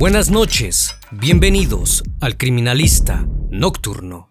Buenas noches, bienvenidos al Criminalista Nocturno.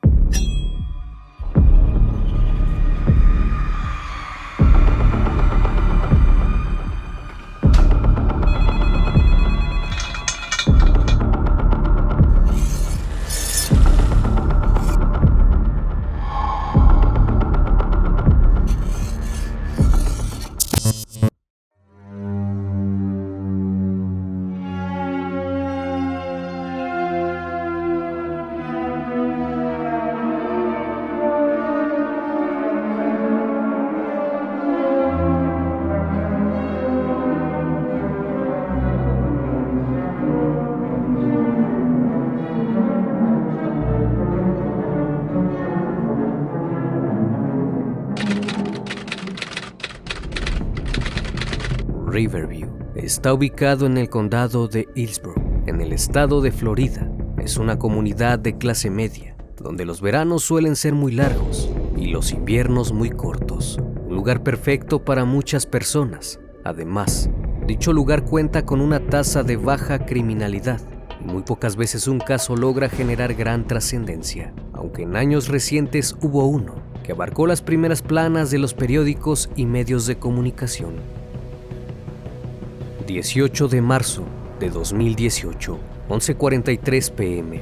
Riverview está ubicado en el condado de Hillsborough, en el estado de Florida. Es una comunidad de clase media, donde los veranos suelen ser muy largos y los inviernos muy cortos. Un lugar perfecto para muchas personas. Además, dicho lugar cuenta con una tasa de baja criminalidad y muy pocas veces un caso logra generar gran trascendencia, aunque en años recientes hubo uno que abarcó las primeras planas de los periódicos y medios de comunicación. 18 de marzo de 2018, 11:43 p.m.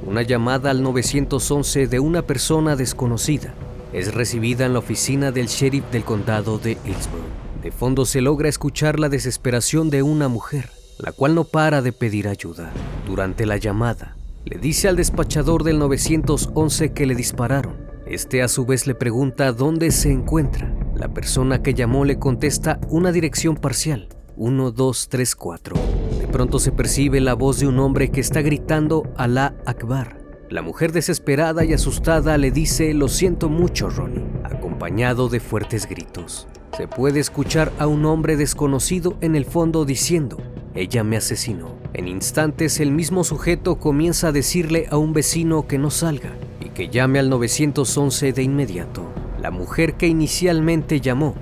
Una llamada al 911 de una persona desconocida es recibida en la oficina del sheriff del condado de Hillsborough. De fondo se logra escuchar la desesperación de una mujer, la cual no para de pedir ayuda. Durante la llamada, le dice al despachador del 911 que le dispararon. Este a su vez le pregunta dónde se encuentra. La persona que llamó le contesta una dirección parcial, 1234. De pronto se percibe la voz de un hombre que está gritando Alá Akbar. La mujer desesperada y asustada le dice lo siento mucho, Ronnie, acompañado de fuertes gritos. Se puede escuchar a un hombre desconocido en el fondo diciendo ella me asesinó. En instantes el mismo sujeto comienza a decirle a un vecino que no salga y que llame al 911 de inmediato. La mujer que inicialmente llamó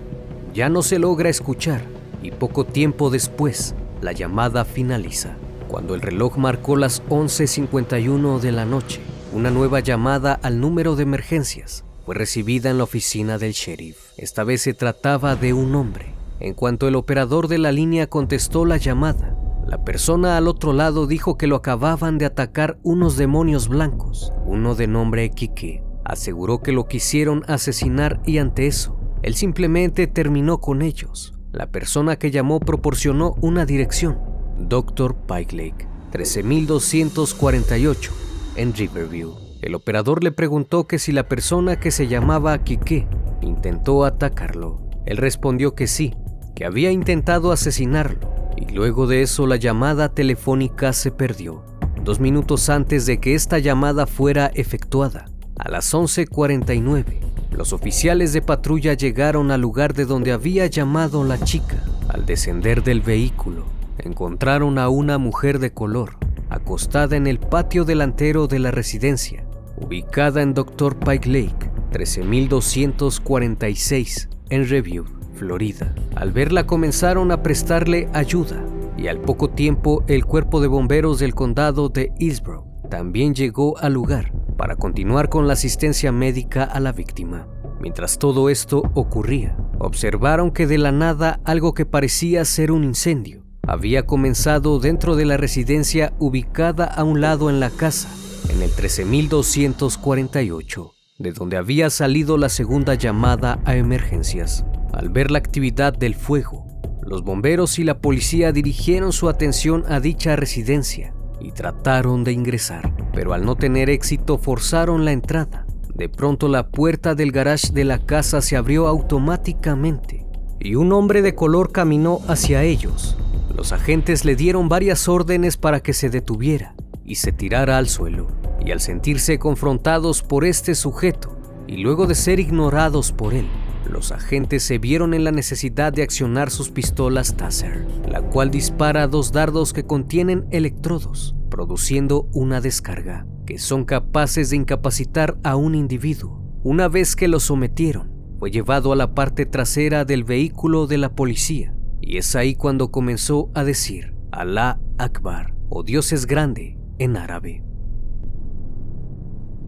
ya no se logra escuchar y poco tiempo después la llamada finaliza. Cuando el reloj marcó las 11:51 de la noche, una nueva llamada al número de emergencias fue recibida en la oficina del sheriff. Esta vez se trataba de un hombre. En cuanto el operador de la línea contestó la llamada, la persona al otro lado dijo que lo acababan de atacar unos demonios blancos, uno de nombre Kike. Aseguró que lo quisieron asesinar y ante eso, él simplemente terminó con ellos. La persona que llamó proporcionó una dirección, Dr. Pike Lake, 13248, en Riverview. El operador le preguntó que si la persona que se llamaba Kike intentó atacarlo. Él respondió que sí, que había intentado asesinarlo, y luego de eso la llamada telefónica se perdió. 2 minutos antes de que esta llamada fuera efectuada, a las 11:49, los oficiales de patrulla llegaron al lugar de donde había llamado la chica. Al descender del vehículo, encontraron a una mujer de color, acostada en el patio delantero de la residencia, ubicada en Dr. Pike Lake, 13246, en Riverview, Florida. Al verla comenzaron a prestarle ayuda y al poco tiempo el cuerpo de bomberos del condado de Hillsborough también llegó al lugar para continuar con la asistencia médica a la víctima. Mientras todo esto ocurría, observaron que de la nada algo que parecía ser un incendio había comenzado dentro de la residencia ubicada a un lado en la casa, en el 13248, de donde había salido la segunda llamada a emergencias. Al ver la actividad del fuego, los bomberos y la policía dirigieron su atención a dicha residencia y trataron de ingresar, pero al no tener éxito forzaron la entrada. De pronto la puerta del garage de la casa se abrió automáticamente y un hombre de color caminó hacia ellos. Los agentes le dieron varias órdenes para que se detuviera y se tirara al suelo, y al sentirse confrontados por este sujeto y luego de ser ignorados por él, los agentes se vieron en la necesidad de accionar sus pistolas Taser, la cual dispara 2 dardos que contienen electrodos, produciendo una descarga, que son capaces de incapacitar a un individuo. Una vez que lo sometieron, fue llevado a la parte trasera del vehículo de la policía, y es ahí cuando comenzó a decir Alá Akbar, o Dios es grande en árabe.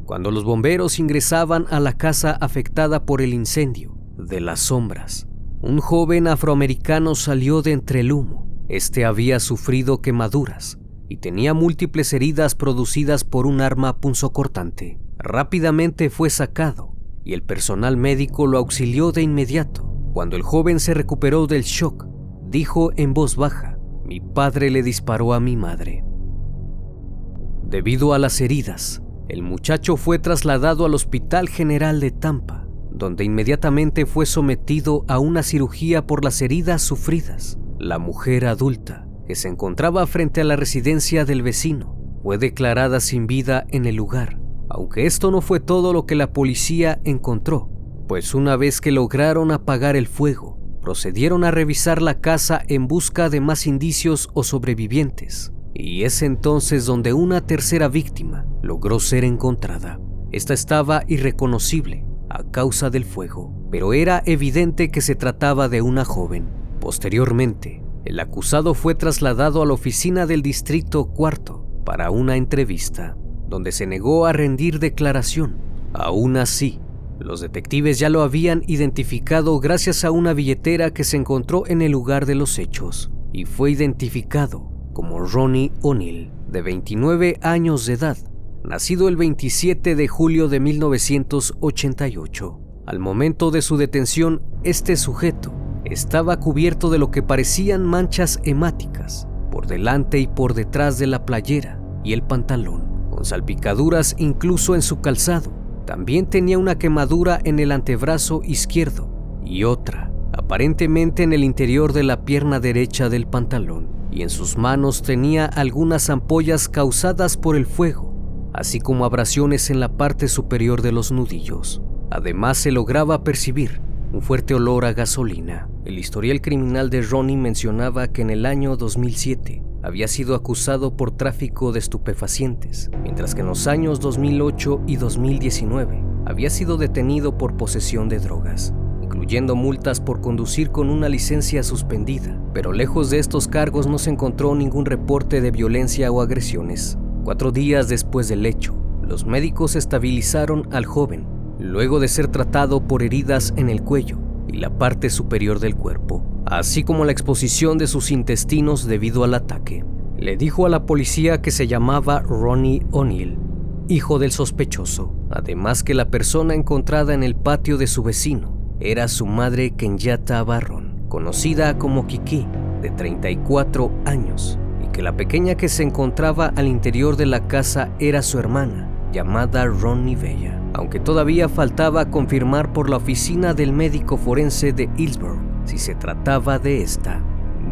Cuando los bomberos ingresaban a la casa afectada por el incendio de las sombras, un joven afroamericano salió de entre el humo. Este había sufrido quemaduras y tenía múltiples heridas producidas por un arma punzocortante. Rápidamente fue sacado y el personal médico lo auxilió de inmediato. Cuando el joven se recuperó del shock, dijo en voz baja: "Mi padre le disparó a mi madre". Debido a las heridas, el muchacho fue trasladado al Hospital General de Tampa, donde inmediatamente fue sometido a una cirugía por las heridas sufridas. La mujer adulta, que se encontraba frente a la residencia del vecino, fue declarada sin vida en el lugar, aunque esto no fue todo lo que la policía encontró, pues una vez que lograron apagar el fuego, procedieron a revisar la casa en busca de más indicios o sobrevivientes, y es entonces donde una tercera víctima logró ser encontrada. Esta estaba irreconocible a causa del fuego, pero era evidente que se trataba de una joven. Posteriormente, el acusado fue trasladado a la oficina del Distrito Cuarto para una entrevista, donde se negó a rendir declaración. Aún así, los detectives ya lo habían identificado gracias a una billetera que se encontró en el lugar de los hechos, y fue identificado como Ronnie O'Neill, de 29 años de edad, nacido el 27 de julio de 1988. Al momento de su detención, este sujeto estaba cubierto de lo que parecían manchas hemáticas por delante y por detrás de la playera y el pantalón, con salpicaduras incluso en su calzado. También tenía una quemadura en el antebrazo izquierdo y otra, aparentemente en el interior de la pierna derecha del pantalón, y en sus manos tenía algunas ampollas causadas por el fuego, así como abrasiones en la parte superior de los nudillos. Además, se lograba percibir un fuerte olor a gasolina. El historial criminal de Ronnie mencionaba que en el año 2007 había sido acusado por tráfico de estupefacientes, mientras que en los años 2008 y 2019 había sido detenido por posesión de drogas, incluyendo multas por conducir con una licencia suspendida, pero lejos de estos cargos no se encontró ningún reporte de violencia o agresiones. 4 días después del hecho, los médicos estabilizaron al joven, luego de ser tratado por heridas en el cuello y la parte superior del cuerpo, así como la exposición de sus intestinos debido al ataque. Le dijo a la policía que se llamaba Ronnie O'Neill, hijo del sospechoso, además que la persona encontrada en el patio de su vecino era su madre Kenyatta Barron, conocida como Kiki, de 34 años, y que la pequeña que se encontraba al interior de la casa era su hermana, llamada Ronnie Bella, aunque todavía faltaba confirmar por la oficina del médico forense de Hillsborough si se trataba de esta.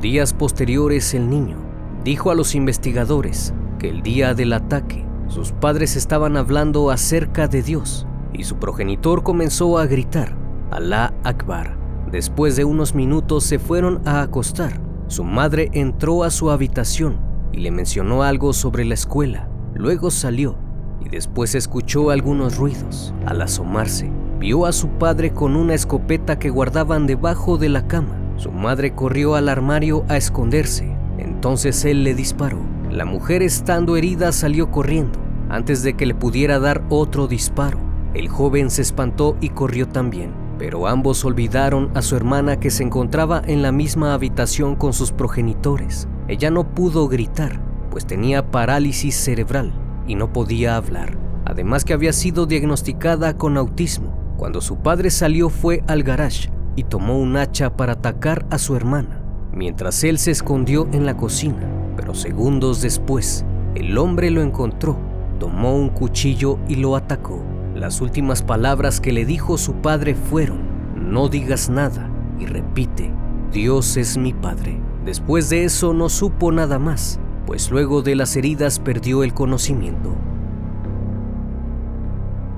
Días posteriores, el niño dijo a los investigadores que el día del ataque sus padres estaban hablando acerca de Dios y su progenitor comenzó a gritar Alá Akbar. Después de unos minutos se fueron a acostar. Su madre entró a su habitación y le mencionó algo sobre la escuela. Luego salió y después escuchó algunos ruidos. Al asomarse, vio a su padre con una escopeta que guardaban debajo de la cama. Su madre corrió al armario a esconderse. Entonces él le disparó. La mujer, estando herida, salió corriendo antes de que le pudiera dar otro disparo. El joven se espantó y corrió también, pero ambos olvidaron a su hermana, que se encontraba en la misma habitación con sus progenitores. Ella no pudo gritar, pues tenía parálisis cerebral y no podía hablar. Además que había sido diagnosticada con autismo. Cuando su padre salió, fue al garage y tomó un hacha para atacar a su hermana, mientras él se escondió en la cocina. Pero segundos después, el hombre lo encontró, tomó un cuchillo y lo atacó. Las últimas palabras que le dijo su padre fueron: no digas nada y repite, Dios es mi padre. Después de eso no supo nada más, pues luego de las heridas perdió el conocimiento.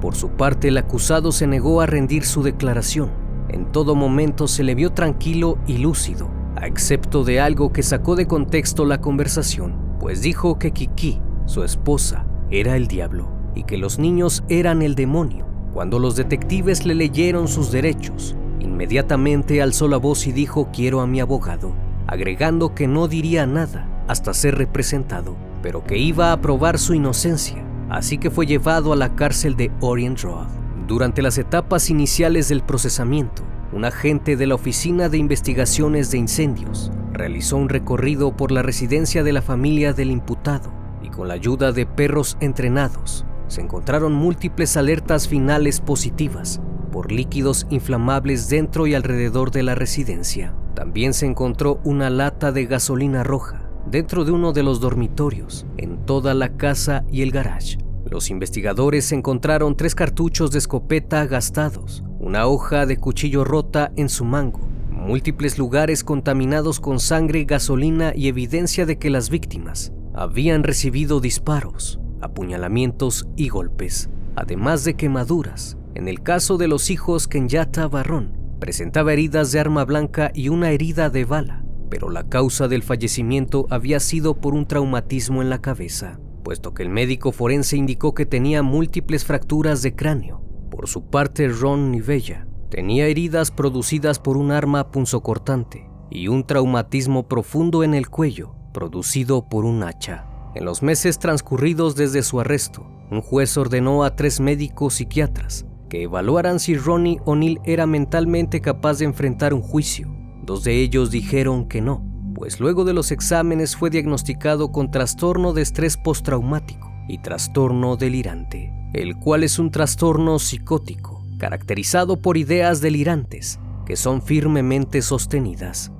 Por su parte, el acusado se negó a rendir su declaración. En todo momento se le vio tranquilo y lúcido, a excepto de algo que sacó de contexto la conversación, pues dijo que Kiki, su esposa, era el diablo y que los niños eran el demonio. Cuando los detectives le leyeron sus derechos, inmediatamente alzó la voz y dijo: quiero a mi abogado, agregando que no diría nada hasta ser representado, pero que iba a probar su inocencia, así que fue llevado a la cárcel de Orient Road. Durante las etapas iniciales del procesamiento, un agente de la Oficina de Investigaciones de Incendios realizó un recorrido por la residencia de la familia del imputado y con la ayuda de perros entrenados se encontraron múltiples alertas finales positivas por líquidos inflamables dentro y alrededor de la residencia. También se encontró una lata de gasolina roja dentro de uno de los dormitorios, en toda la casa y el garage. Los investigadores encontraron 3 cartuchos de escopeta gastados, una hoja de cuchillo rota en su mango, múltiples lugares contaminados con sangre, gasolina y evidencia de que las víctimas habían recibido disparos, apuñalamientos y golpes, además de quemaduras. En el caso de los hijos, Kenyatta Barron presentaba heridas de arma blanca y una herida de bala, pero la causa del fallecimiento había sido por un traumatismo en la cabeza, puesto que el médico forense indicó que tenía múltiples fracturas de cráneo. Por su parte, Ronnie Bella tenía heridas producidas por un arma punzocortante y un traumatismo profundo en el cuello, producido por un hacha. En los meses transcurridos desde su arresto, un juez ordenó a 3 médicos psiquiatras que evaluaran si Ronnie O'Neill era mentalmente capaz de enfrentar un juicio. 2 de ellos dijeron que no, pues luego de los exámenes fue diagnosticado con trastorno de estrés postraumático y trastorno delirante, el cual es un trastorno psicótico caracterizado por ideas delirantes que son firmemente sostenidas.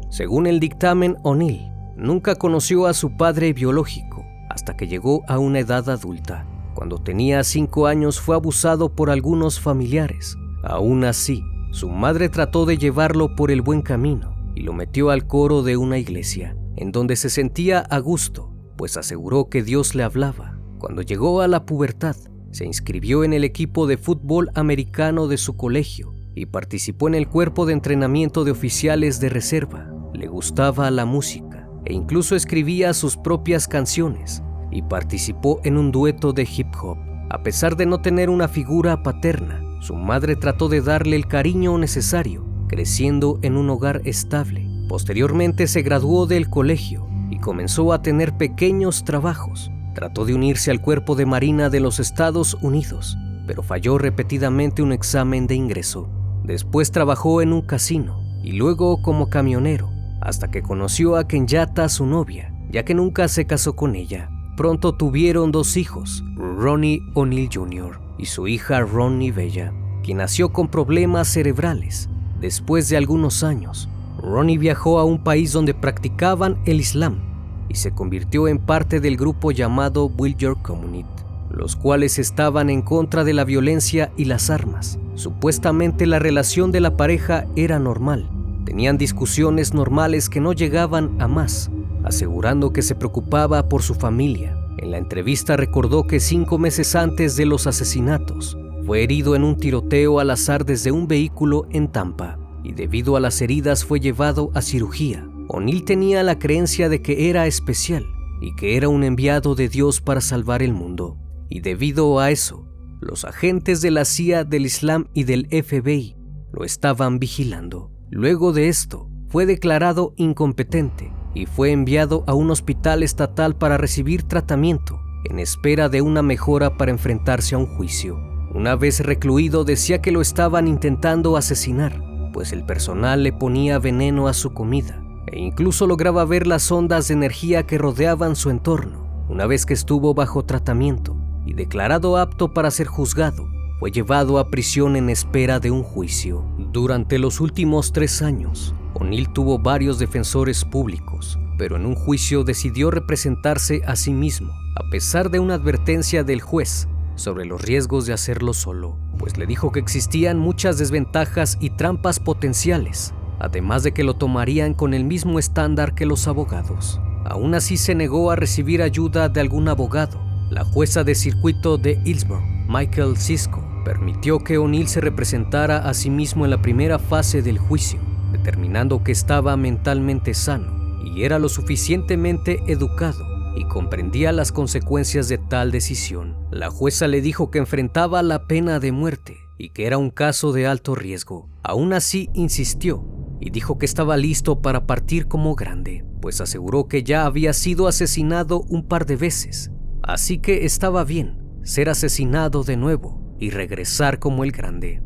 Según el dictamen, O'Neill nunca conoció a su padre biológico hasta que llegó a una edad adulta. Cuando tenía 5 años fue abusado por algunos familiares. Aún así, su madre trató de llevarlo por el buen camino y lo metió al coro de una iglesia, en donde se sentía a gusto, pues aseguró que Dios le hablaba. Cuando llegó a la pubertad, se inscribió en el equipo de fútbol americano de su colegio y participó en el cuerpo de entrenamiento de oficiales de reserva. Le gustaba la música e incluso escribía sus propias canciones y participó en un dueto de hip hop. A pesar de no tener una figura paterna, su madre trató de darle el cariño necesario, creciendo en un hogar estable. Posteriormente se graduó del colegio y comenzó a tener pequeños trabajos. Trató de unirse al Cuerpo de Marina de los Estados Unidos, pero falló repetidamente un examen de ingreso. Después trabajó en un casino y luego como camionero, hasta que conoció a Kenyatta, su novia, ya que nunca se casó con ella. Pronto tuvieron 2 hijos, Ronnie O'Neill Jr. y su hija Ronnie Bella, quien nació con problemas cerebrales. Después de algunos años, Ronnie viajó a un país donde practicaban el Islam y se convirtió en parte del grupo llamado Will Your Community, los cuales estaban en contra de la violencia y las armas. Supuestamente la relación de la pareja era normal. Tenían discusiones normales que no llegaban a más, asegurando que se preocupaba por su familia. En la entrevista recordó que 5 meses antes de los asesinatos, fue herido en un tiroteo al azar desde un vehículo en Tampa y debido a las heridas fue llevado a cirugía. O'Neill tenía la creencia de que era especial y que era un enviado de Dios para salvar el mundo, y debido a eso, los agentes de la CIA, del Islam y del FBI lo estaban vigilando. Luego de esto, fue declarado incompetente y fue enviado a un hospital estatal para recibir tratamiento, en espera de una mejora para enfrentarse a un juicio. Una vez recluido, decía que lo estaban intentando asesinar, pues el personal le ponía veneno a su comida, e incluso lograba ver las ondas de energía que rodeaban su entorno. Una vez que estuvo bajo tratamiento y declarado apto para ser juzgado, fue llevado a prisión en espera de un juicio. Durante los últimos 3 años, O'Neill tuvo varios defensores públicos, pero en un juicio decidió representarse a sí mismo, a pesar de una advertencia del juez sobre los riesgos de hacerlo solo, pues le dijo que existían muchas desventajas y trampas potenciales, además de que lo tomarían con el mismo estándar que los abogados. Aún así se negó a recibir ayuda de algún abogado. La jueza de circuito de Hillsborough, Michael Cisco, permitió que O'Neill se representara a sí mismo en la primera fase del juicio, determinando que estaba mentalmente sano y era lo suficientemente educado y comprendía las consecuencias de tal decisión. La jueza le dijo que enfrentaba la pena de muerte y que era un caso de alto riesgo. Aún así insistió y dijo que estaba listo para partir como grande, pues aseguró que ya había sido asesinado un par de veces, así que estaba bien ser asesinado de nuevo y regresar como el grande.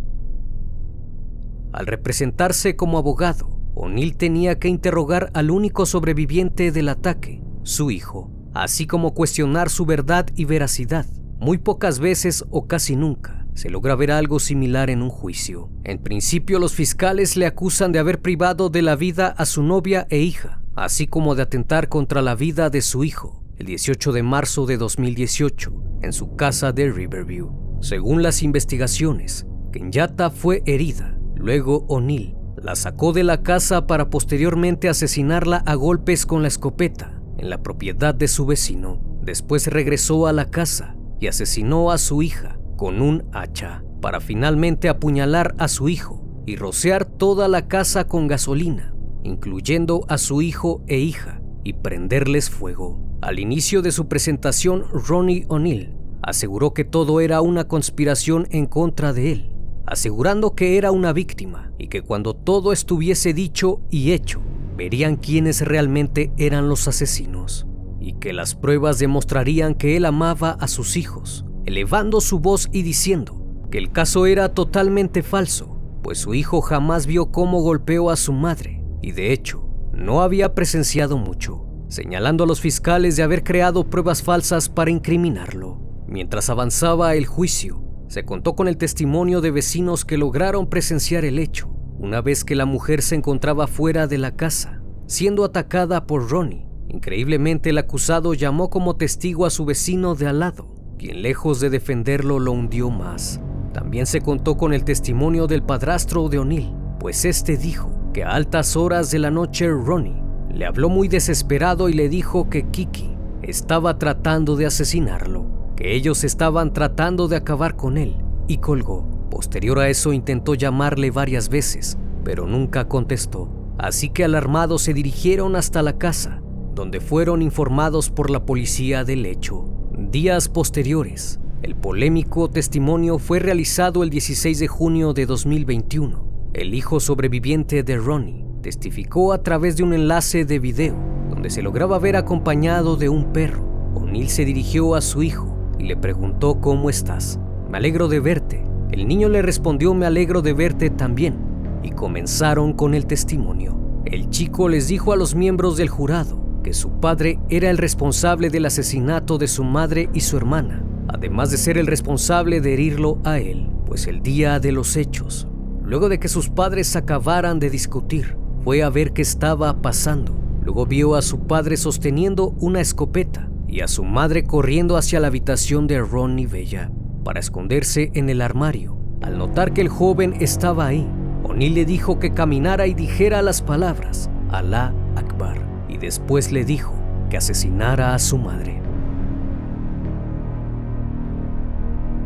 Al representarse como abogado, O'Neill tenía que interrogar al único sobreviviente del ataque, su hijo, así como cuestionar su verdad y veracidad. Muy pocas veces o casi nunca se logra ver algo similar en un juicio. En principio, los fiscales le acusan de haber privado de la vida a su novia e hija, así como de atentar contra la vida de su hijo, el 18 de marzo de 2018, en su casa de Riverview. Según las investigaciones, Kenyatta fue herida. Luego O'Neill la sacó de la casa para posteriormente asesinarla a golpes con la escopeta en la propiedad de su vecino. Después regresó a la casa y asesinó a su hija con un hacha, para finalmente apuñalar a su hijo y rociar toda la casa con gasolina, incluyendo a su hijo e hija, y prenderles fuego. Al inicio de su presentación, Ronnie O'Neill aseguró que todo era una conspiración en contra de él, asegurando que era una víctima y que cuando todo estuviese dicho y hecho, verían quiénes realmente eran los asesinos, y que las pruebas demostrarían que él amaba a sus hijos, elevando su voz y diciendo que el caso era totalmente falso, pues su hijo jamás vio cómo golpeó a su madre y de hecho no había presenciado mucho, señalando a los fiscales de haber creado pruebas falsas para incriminarlo. Mientras avanzaba el juicio, se contó con el testimonio de vecinos que lograron presenciar el hecho, una vez que la mujer se encontraba fuera de la casa, siendo atacada por Ronnie. Increíblemente, el acusado llamó como testigo a su vecino de al lado, quien lejos de defenderlo lo hundió más. También se contó con el testimonio del padrastro de O'Neill, pues este dijo que a altas horas de la noche Ronnie le habló muy desesperado y le dijo que Kiki estaba tratando de asesinarlo, que ellos estaban tratando de acabar con él, y colgó. Posterior a eso intentó llamarle varias veces, pero nunca contestó, así que alarmados se dirigieron hasta la casa, donde fueron informados por la policía del hecho. Días posteriores, el polémico testimonio fue realizado el 16 de junio de 2021. El hijo sobreviviente de Ronnie testificó a través de un enlace de video, donde se lograba ver acompañado de un perro. O'Neill se dirigió a su hijo y le preguntó ¿cómo estás? Me alegro de verte. El niño le respondió me alegro de verte también, y comenzaron con el testimonio. El chico les dijo a los miembros del jurado que su padre era el responsable del asesinato de su madre y su hermana, además de ser el responsable de herirlo a él, pues el día de los hechos, luego de que sus padres acabaran de discutir, fue a ver qué estaba pasando. Luego vio a su padre sosteniendo una escopeta y a su madre corriendo hacia la habitación de Ronnie Bella para esconderse en el armario. Al notar que el joven estaba ahí, O'Neill le dijo que caminara y dijera las palabras Alá Akbar, y después le dijo que asesinara a su madre.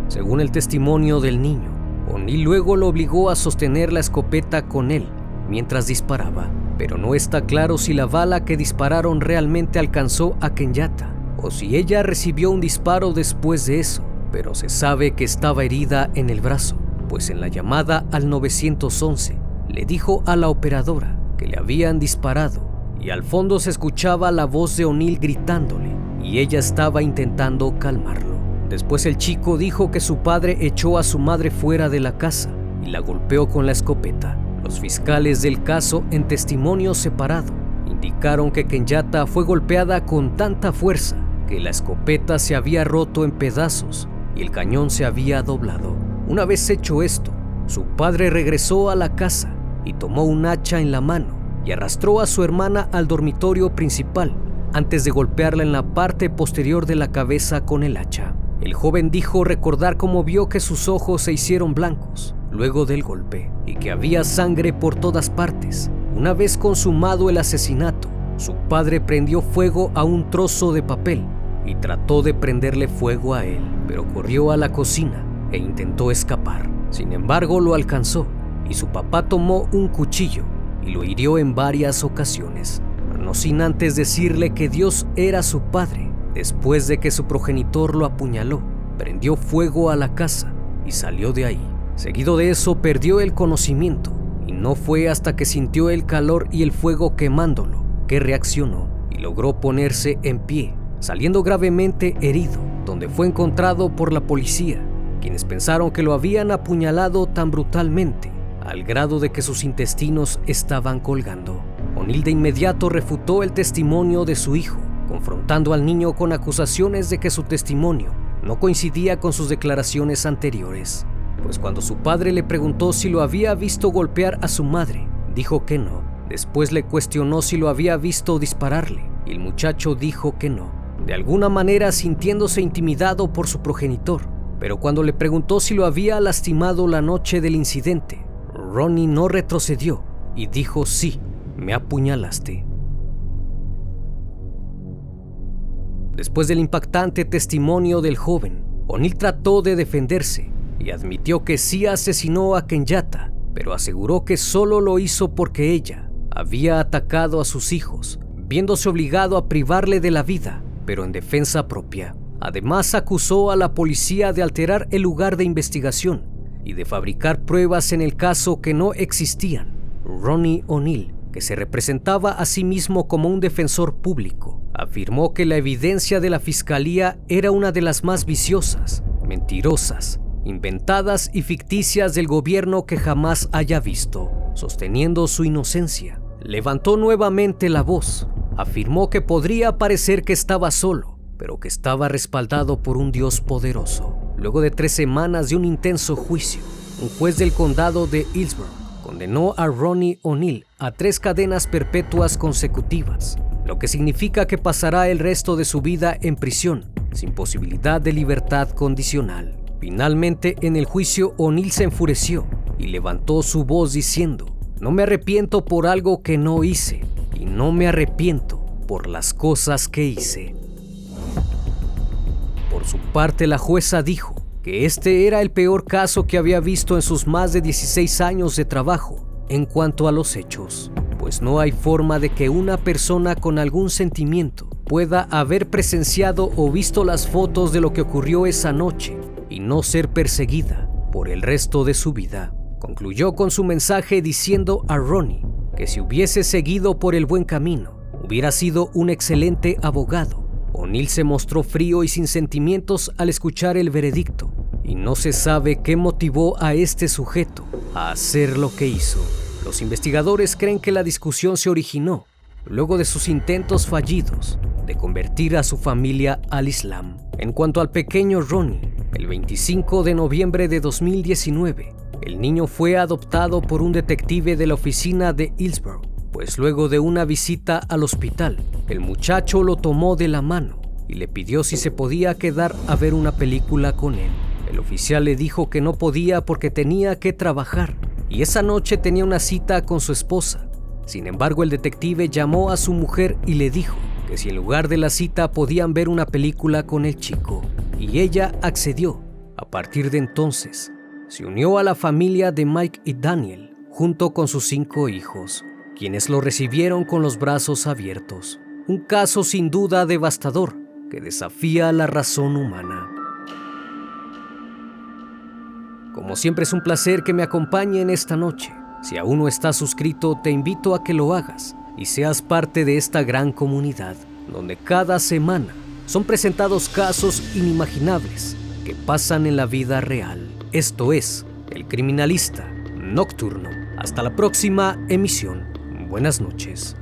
Según el testimonio del niño, O'Neill luego lo obligó a sostener la escopeta con él mientras disparaba, pero no está claro si la bala que dispararon realmente alcanzó a Kenyatta o si ella recibió un disparo después de eso, pero se sabe que estaba herida en el brazo, pues en la llamada al 911 le dijo a la operadora que le habían disparado y al fondo se escuchaba la voz de O'Neill gritándole y ella estaba intentando calmarlo. Después el chico dijo que su padre echó a su madre fuera de la casa y la golpeó con la escopeta. Los fiscales del caso, en testimonio separado, indicaron que Kenyatta fue golpeada con tanta fuerza que la escopeta se había roto en pedazos y el cañón se había doblado. Una vez hecho esto, su padre regresó a la casa y tomó un hacha en la mano y arrastró a su hermana al dormitorio principal antes de golpearla en la parte posterior de la cabeza con el hacha. El joven dijo recordar cómo vio que sus ojos se hicieron blancos luego del golpe y que había sangre por todas partes. Una vez consumado el asesinato, su padre prendió fuego a un trozo de papel y trató de prenderle fuego a él, pero corrió a la cocina e intentó escapar. Sin embargo, lo alcanzó y su papá tomó un cuchillo y lo hirió en varias ocasiones, no sin antes decirle que Dios era su padre. Después de que su progenitor lo apuñaló, prendió fuego a la casa y salió de ahí. Seguido de eso perdió el conocimiento y no fue hasta que sintió el calor y el fuego quemándolo que reaccionó y logró ponerse en pie, saliendo gravemente herido, donde fue encontrado por la policía, quienes pensaron que lo habían apuñalado tan brutalmente, al grado de que sus intestinos estaban colgando. O'Neill de inmediato refutó el testimonio de su hijo, confrontando al niño con acusaciones de que su testimonio no coincidía con sus declaraciones anteriores, pues cuando su padre le preguntó si lo había visto golpear a su madre, dijo que no. Después le cuestionó si lo había visto dispararle, y el muchacho dijo que no, de alguna manera sintiéndose intimidado por su progenitor. Pero cuando le preguntó si lo había lastimado la noche del incidente, Ronnie no retrocedió y dijo: sí, me apuñalaste. Después del impactante testimonio del joven, O'Neill trató de defenderse y admitió que sí asesinó a Kenyatta, pero aseguró que solo lo hizo porque ella había atacado a sus hijos, viéndose obligado a privarle de la vida, pero en defensa propia. Además, acusó a la policía de alterar el lugar de investigación y de fabricar pruebas en el caso que no existían. Ronnie O'Neill, que se representaba a sí mismo como un defensor público, afirmó que la evidencia de la fiscalía era una de las más viciosas, mentirosas, inventadas y ficticias del gobierno que jamás haya visto. Sosteniendo su inocencia, levantó nuevamente la voz. Afirmó que podría parecer que estaba solo, pero que estaba respaldado por un Dios poderoso. Luego de 3 semanas de un intenso juicio, un juez del condado de Hillsborough condenó a Ronnie O'Neill a 3 cadenas perpetuas consecutivas, lo que significa que pasará el resto de su vida en prisión, sin posibilidad de libertad condicional. Finalmente, en el juicio, O'Neill se enfureció y levantó su voz diciendo: no me arrepiento por algo que no hice, y no me arrepiento por las cosas que hice. Por su parte, la jueza dijo que este era el peor caso que había visto en sus más de 16 años de trabajo en cuanto a los hechos, pues no hay forma de que una persona con algún sentimiento pueda haber presenciado o visto las fotos de lo que ocurrió esa noche y no ser perseguida por el resto de su vida. Concluyó con su mensaje diciendo a Ronnie que si hubiese seguido por el buen camino, hubiera sido un excelente abogado. O'Neill se mostró frío y sin sentimientos al escuchar el veredicto, y no se sabe qué motivó a este sujeto a hacer lo que hizo. Los investigadores creen que la discusión se originó luego de sus intentos fallidos de convertir a su familia al Islam. En cuanto al pequeño Ronnie, el 25 de noviembre de 2019, el niño fue adoptado por un detective de la oficina de Hillsborough, pues luego de una visita al hospital, el muchacho lo tomó de la mano y le pidió si se podía quedar a ver una película con él. El oficial le dijo que no podía porque tenía que trabajar y esa noche tenía una cita con su esposa. Sin embargo, el detective llamó a su mujer y le dijo que si en lugar de la cita podían ver una película con el chico, y ella accedió. A partir de entonces, se unió a la familia de Mike y Daniel, junto con sus 5 hijos, quienes lo recibieron con los brazos abiertos. Un caso sin duda devastador que desafía la razón humana. Como siempre, es un placer que me acompañen esta noche. Si aún no estás suscrito, te invito a que lo hagas y seas parte de esta gran comunidad, donde cada semana son presentados casos inimaginables que pasan en la vida real. Esto es El Criminalista Nocturno. Hasta la próxima emisión. Buenas noches.